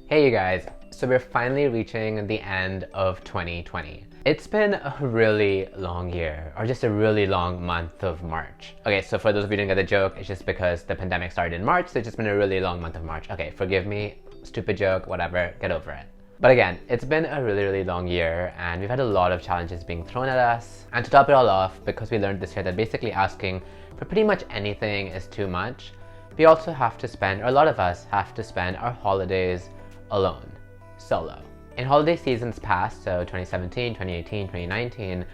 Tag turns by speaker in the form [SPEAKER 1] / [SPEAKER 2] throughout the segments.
[SPEAKER 1] Hey you guys, so we're finally reaching the end of 2020. It's been a really long year, or just a really long month of March. Okay, so for those of you who didn't get the joke, it's just because the pandemic started in March, so it's just been a really long month of March. Okay, forgive me, stupid joke, whatever, get over it. But again, it's been a really long year and we've had a lot of challenges being thrown at us. And to top it all off, because we learned this year that basically asking for pretty much anything is too much, we also have to spend, or a lot of us have to spend our holidays alone, solo. In holiday seasons past, so 2017, 2018, 2019,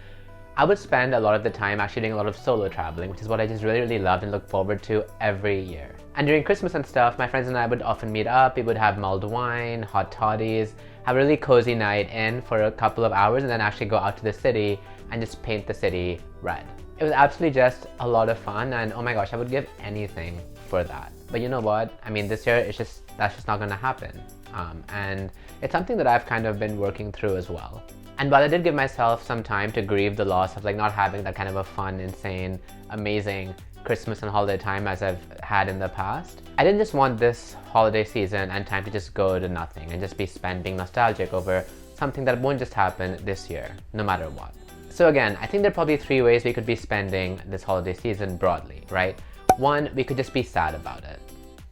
[SPEAKER 1] I would spend a lot of the time actually doing a lot of solo traveling, which is what I just really loved and look forward to every year. And during Christmas and stuff, my friends and I would often meet up, we would have mulled wine, hot toddies, have a really cozy night in for a couple of hours and then actually go out to the city and just paint the city red. It was absolutely just a lot of fun and oh my gosh, I would give anything for that. But you know what? I mean, this year that's just not gonna happen. And it's something that I've kind of been working through as well. And while I did give myself some time to grieve the loss of like not having that kind of a fun, insane, amazing Christmas and holiday time as I've had in the past, I didn't just want this holiday season and time to just go to nothing and just be spent being nostalgic over something that won't just happen this year, no matter what. So again, I think there are probably 3 ways we could be spending this holiday season broadly, right? One, we could just be sad about it.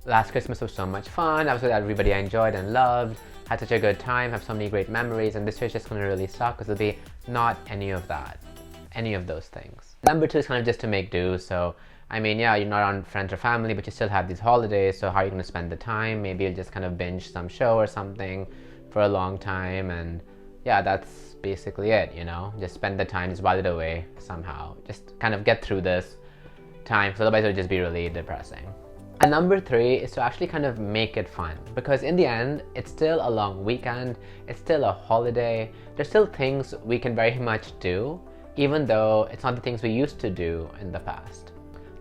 [SPEAKER 1] Last Christmas was so much fun, I was with everybody I enjoyed and loved, had such a good time, have so many great memories, and this year's just gonna really suck because there'll be not any of that, any of those things. Number 2 is kind of just to make do, so I mean, yeah, you're not on friends or family, but you still have these holidays, so how are you gonna spend the time? Maybe you'll just kind of binge some show or something for a long time, and yeah, that's basically it, you know? Just spend the time, just while it away somehow. Just kind of get through this time, because otherwise it'll just be really depressing. And number 3 is to actually kind of make it fun, because in the end, it's still a long weekend, it's still a holiday, there's still things we can very much do, even though it's not the things we used to do in the past.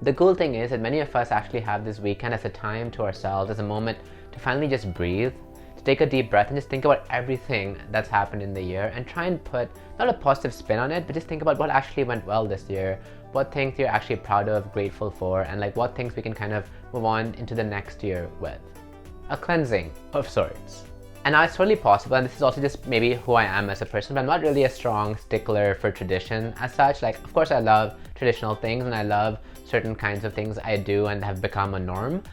[SPEAKER 1] The cool thing is that many of us actually have this weekend as a time to ourselves, as a moment to finally just breathe, to take a deep breath and just think about everything that's happened in the year and try and put not a positive spin on it, but just think about what actually went well this year, what things you're actually proud of, grateful for, and like what things we can kind of move on into the next year with. A cleansing of sorts. And now it's totally possible, and this is also just maybe who I am as a person, but I'm not really a strong stickler for tradition as such. Like, of course I love traditional things and I love certain kinds of things I do and have become a norm,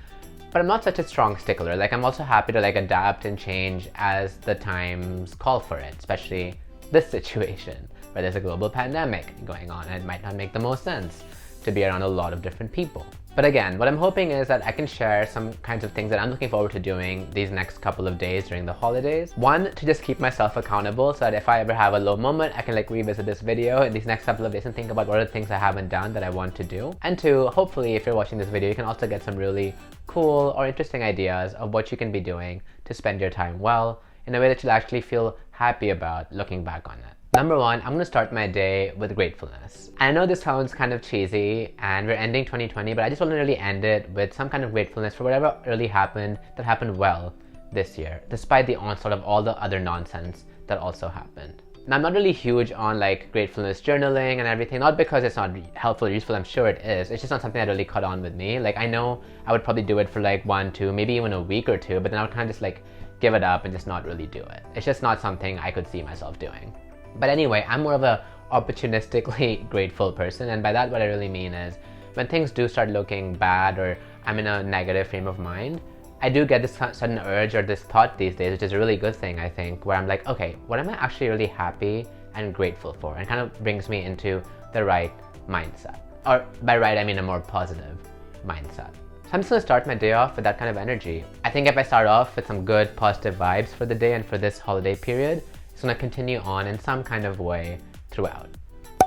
[SPEAKER 1] but I'm not such a strong stickler. Like, I'm also happy to like adapt and change as the times call for it, especially this situation where there's a global pandemic going on and it might not make the most sense to be around a lot of different people. But again, what I'm hoping is that I can share some kinds of things that I'm looking forward to doing these next couple of days during the holidays. One, to just keep myself accountable so that if I ever have a low moment, I can like revisit this video in these next couple of days and think about what are the things I haven't done that I want to do. And 2, hopefully if you're watching this video, you can also get some really cool or interesting ideas of what you can be doing to spend your time well in a way that you'll actually feel happy about looking back on it. Number 1, I'm gonna start my day with gratefulness. I know this sounds kind of cheesy and we're ending 2020, but I just want to really end it with some kind of gratefulness for whatever really happened that happened well this year, despite the onslaught of all the other nonsense that also happened. Now, I'm not really huge on like gratefulness journaling and everything, not because it's not helpful or useful, I'm sure it is. It's just not something that really caught on with me. Like, I know I would probably do it for like 1, 2, maybe even a week or 2, but then I would kind of just like give it up and just not really do it. It's just not something I could see myself doing. But anyway, I'm more of a opportunistically grateful person, and by that what I really mean is when things do start looking bad or I'm in a negative frame of mind, I do get this sudden urge or this thought these days, which is a really good thing I think, where I'm like, okay, what am I actually really happy and grateful for? And kind of brings me into the right mindset. Or by right, I mean a more positive mindset. So I'm just gonna start my day off with that kind of energy. I think if I start off with some good positive vibes for the day and for this holiday period, it's gonna continue on in some kind of way throughout.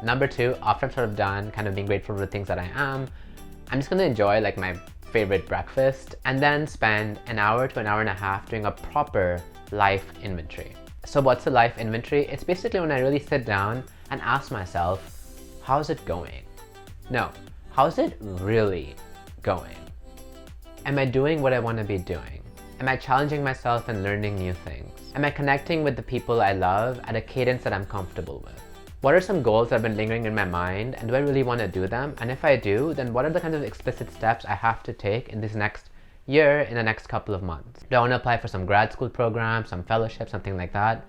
[SPEAKER 1] Number 2, after I'm sort of done kind of being grateful for the things that I am, I'm just gonna enjoy like my favorite breakfast and then spend an hour to an hour and a half doing a proper life inventory. So what's a life inventory? It's basically when I really sit down and ask myself, how's it going? No, how's it really going? Am I doing what I wanna be doing? Am I challenging myself and learning new things? Am I connecting with the people I love at a cadence that I'm comfortable with? What are some goals that have been lingering in my mind, and do I really want to do them? And if I do, then what are the kinds of explicit steps I have to take in these next year in the next couple of months? Do I want to apply for some grad school program, some fellowship, something like that?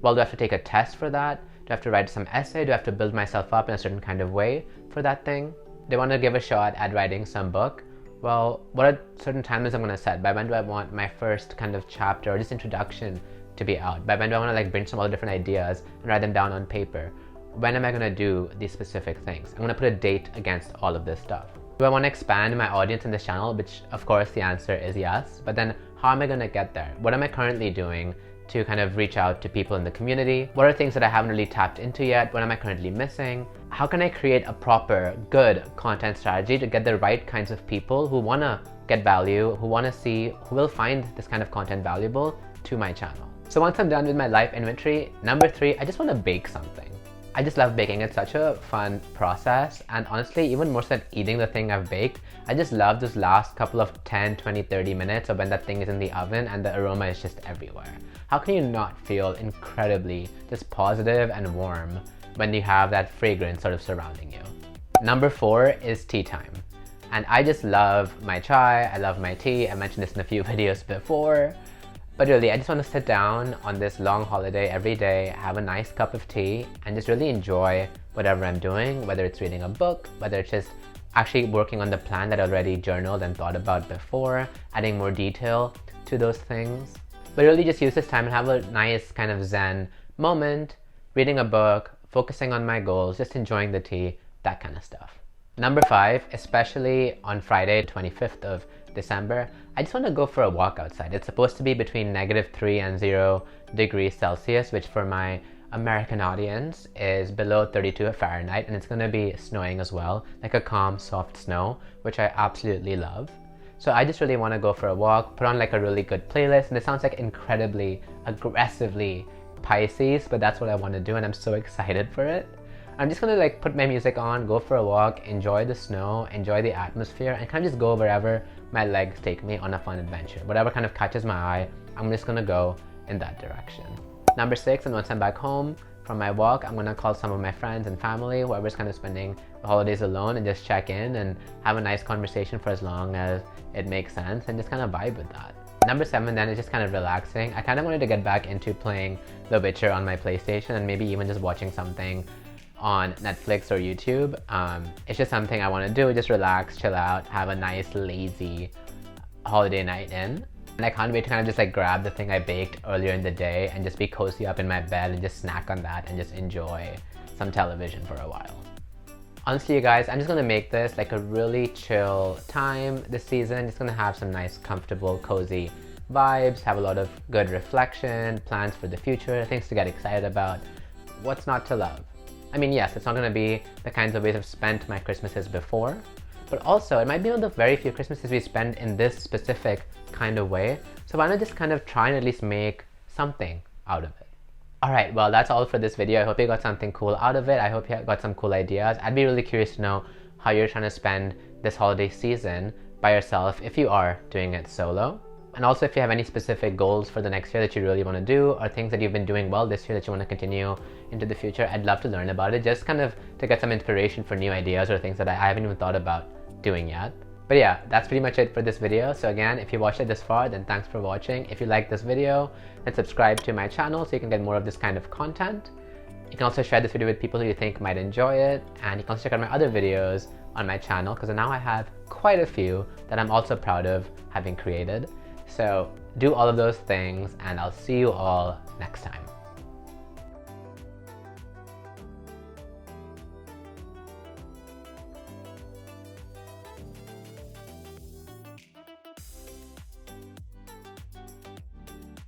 [SPEAKER 1] Well, do I have to take a test for that? Do I have to write some essay? Do I have to build myself up in a certain kind of way for that thing? Do I want to give a shot at writing some book? Well, what are certain timelines I'm going to set? By when do I want my first kind of chapter or just introduction to be out? By when do I want to like brainstorm all the different ideas and write them down on paper? When am I going to do these specific things? I'm going to put a date against all of this stuff. Do I want to expand my audience in this channel? Which of course the answer is yes, but then how am I going to get there? What am I currently doing to kind of reach out to people in the community? What are things that I haven't really tapped into yet? What am I currently missing? How can I create a proper, good content strategy to get the right kinds of people who want to get value, who want to see, who will find this kind of content valuable to my channel? So once I'm done with my life inventory, number 3, I just want to bake something. I just love baking. It's such a fun process, and honestly, even more so than eating the thing I've baked, I just love those last couple of 10, 20, 30 minutes of when that thing is in the oven and the aroma is just everywhere. How can you not feel incredibly just positive and warm when you have that fragrance sort of surrounding you? Number 4 is tea time. And I just love my chai, I love my tea. I mentioned this in a few videos before. But really, I just want to sit down on this long holiday every day, have a nice cup of tea, and just really enjoy whatever I'm doing, whether it's reading a book, whether it's just actually working on the plan that I already journaled and thought about before, adding more detail to those things. But really just use this time and have a nice kind of zen moment, reading a book, focusing on my goals, just enjoying the tea, that kind of stuff. Number 5, especially on Friday, 25th of December, I just want to go for a walk outside. It's supposed to be between -3 and 0 degrees Celsius, which for my American audience is below 32 Fahrenheit, and it's going to be snowing as well, like a calm, soft snow, which I absolutely love. So I just really want to go for a walk, put on like a really good playlist, and it sounds like incredibly, aggressively Pisces, but that's what I want to do, and I'm so excited for it. I'm just gonna like put my music on, go for a walk, enjoy the snow, enjoy the atmosphere, and kind of just go wherever my legs take me on a fun adventure. Whatever kind of catches my eye, I'm just gonna go in that direction. Number 6, and once I'm back home from my walk, I'm gonna call some of my friends and family, whoever's kind of spending the holidays alone, and just check in and have a nice conversation for as long as it makes sense, and just kind of vibe with that. Number 7 then is just kind of relaxing. I kind of wanted to get back into playing The Witcher on my PlayStation, and maybe even just watching something on Netflix or YouTube. It's just something I want to do, just relax, chill out, have a nice lazy holiday night in. And I can't wait to kind of just like grab the thing I baked earlier in the day and just be cozy up in my bed and just snack on that and just enjoy some television for a while. Honestly, you guys, I'm just gonna make this like a really chill time this season. Just gonna have some nice, comfortable, cozy vibes, have a lot of good reflection, plans for the future, things to get excited about. What's not to love? I mean, yes, it's not going to be the kinds of ways I've spent my Christmases before, but also it might be one of the very few Christmases we spend in this specific kind of way. So why not just kind of try and at least make something out of it? Alright, well, that's all for this video. I hope you got something cool out of it. I hope you got some cool ideas. I'd be really curious to know how you're trying to spend this holiday season by yourself if you are doing it solo. And also if you have any specific goals for the next year that you really want to do, or things that you've been doing well this year that you want to continue into the future, I'd love to learn about it, just kind of to get some inspiration for new ideas or things that I haven't even thought about doing yet. But yeah, that's pretty much it for this video. So again, if you watched it this far, then thanks for watching. If you like this video, then subscribe to my channel so you can get more of this kind of content. You can also share this video with people who you think might enjoy it, and you can also check out my other videos on my channel, because now I have quite a few that I'm also proud of having created. So do all of those things, and I'll see you all next time.